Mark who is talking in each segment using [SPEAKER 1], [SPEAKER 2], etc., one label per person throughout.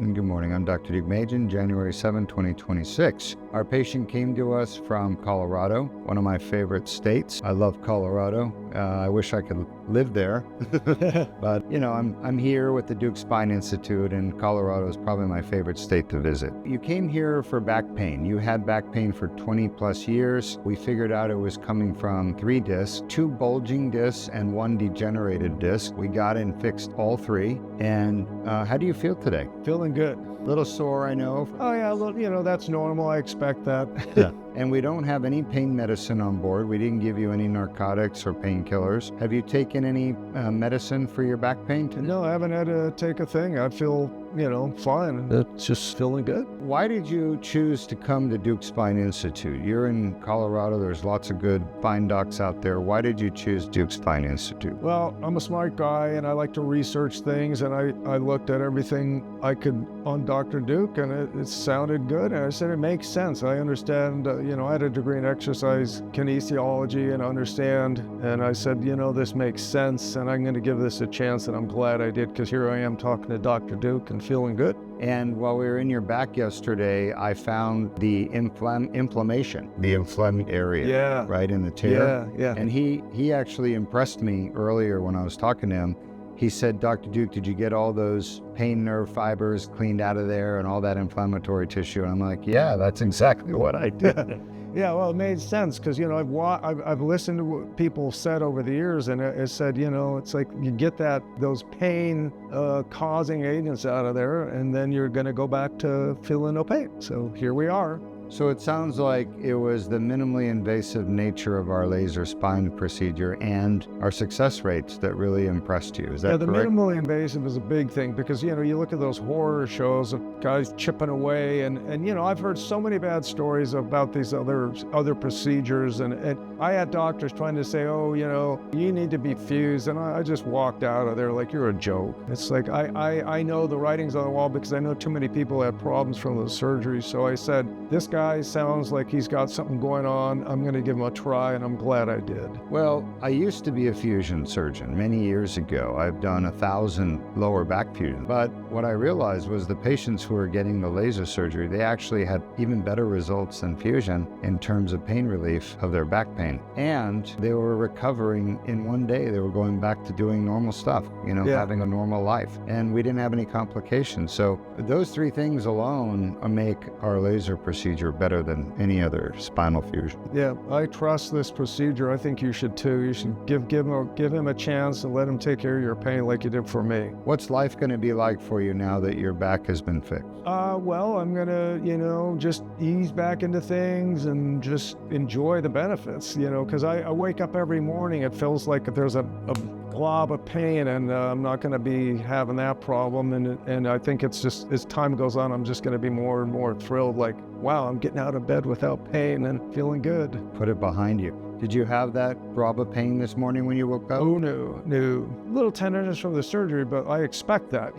[SPEAKER 1] and good morning. I'm Dr. Deukmedjian, January 7, 2026. Our patient came to us from Colorado, one of my favorite states. I love Colorado. I wish I could live there, but I'm here with the Deuk Spine Institute, and Colorado is probably my favorite state to visit. You came here for back pain. You had back pain for 20 plus years. We figured out it was coming from 3 discs, 2 bulging discs and 1 degenerated disc. We got and fixed all 3. And how do you feel today?
[SPEAKER 2] Feeling good.
[SPEAKER 1] A little sore, I know.
[SPEAKER 2] Oh yeah, well, that's normal. I expect that.
[SPEAKER 1] Yeah. And we don't have any pain medicine on board. We didn't give you any narcotics or painkillers. Have you taken any medicine for your back pain today?
[SPEAKER 2] No, I haven't had to take a thing. I feel, fine. It's just feeling good.
[SPEAKER 1] Why did you choose to come to Deuk Spine Institute? You're in Colorado. There's lots of good spine docs out there. Why did you choose Deuk Spine Institute?
[SPEAKER 2] Well, I'm a smart guy and I like to research things, and I looked at everything I could on Dr. Deuk, and it sounded good. And I said, it makes sense. I understand, I had a degree in exercise kinesiology and understand. And I said, this makes sense and I'm going to give this a chance. And I'm glad I did, because here I am talking to Dr. Deuk and feeling good.
[SPEAKER 1] And while we were in your back yesterday, I found the inflammation, the inflamed area,
[SPEAKER 2] yeah,
[SPEAKER 1] right in the tear.
[SPEAKER 2] Yeah.
[SPEAKER 1] And he actually impressed me earlier when I was talking to him. He said, Dr. Deuk, did you get all those pain nerve fibers cleaned out of there and all that inflammatory tissue? And I'm like, yeah, that's exactly what I did.
[SPEAKER 2] Yeah, well, it made sense, because I've listened to what people said over the years, and it said, it's like you get those pain causing agents out of there, and then you're going to go back to feeling no pain. So here we are.
[SPEAKER 1] So it sounds like it was the minimally invasive nature of our laser spine procedure and our success rates that really impressed you. Is that correct?
[SPEAKER 2] Yeah, the minimally invasive is a big thing, because, you look at those horror shows of guys chipping away, and I've heard so many bad stories about these other procedures, and I had doctors trying to say, oh, you need to be fused, and I just walked out of there like, you're a joke. It's like, I know the writing's on the wall, because I know too many people had problems from the surgery. So I said, this guy sounds like he's got something going on. I'm going to give him a try, and I'm glad I did.
[SPEAKER 1] Well, I used to be a fusion surgeon many years ago. I've done 1,000 lower back fusions. But what I realized was the patients who were getting the laser surgery, they actually had even better results than fusion in terms of pain relief of their back pain. And they were recovering in one day. They were going back to doing normal stuff, having a normal life. And we didn't have any complications. So those 3 things alone make our laser procedure better than any other spinal fusion.
[SPEAKER 2] Yeah, I trust this procedure. I think you should too. You should give him a chance and let him take care of your pain like you did for me.
[SPEAKER 1] What's life going to be like for you now that your back has been fixed?
[SPEAKER 2] Well, I'm going to, just ease back into things and just enjoy the benefits, because I wake up every morning, it feels like there's a blob of pain, and I'm not going to be having that problem. And I think it's just, as time goes on, I'm just going to be more and more thrilled, like, wow, I'm getting out of bed without pain and feeling good.
[SPEAKER 1] Put it behind you. Did you have that throb of pain this morning when you woke up?
[SPEAKER 2] Oh, no. Little tenderness from the surgery, but I expect that,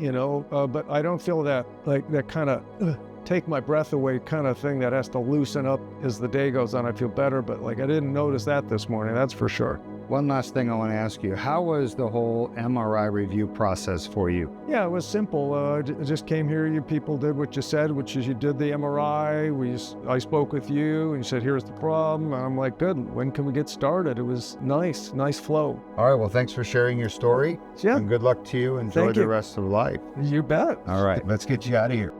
[SPEAKER 2] but I don't feel that, like, that kind of take my breath away kind of thing that has to loosen up as the day goes on. I feel better, but I didn't notice that this morning, that's for sure.
[SPEAKER 1] One last thing I want to ask you. How was the whole MRI review process for you?
[SPEAKER 2] Yeah, it was simple. I just came here. You people did what you said, which is you did the MRI. I spoke with you, and you said, here's the problem. And I'm like, good. When can we get started? It was nice flow.
[SPEAKER 1] All right. Well, thanks for sharing your story.
[SPEAKER 2] Yeah.
[SPEAKER 1] And good luck to you. Enjoy the rest of life.
[SPEAKER 2] You bet.
[SPEAKER 1] All right. Let's get you out of here.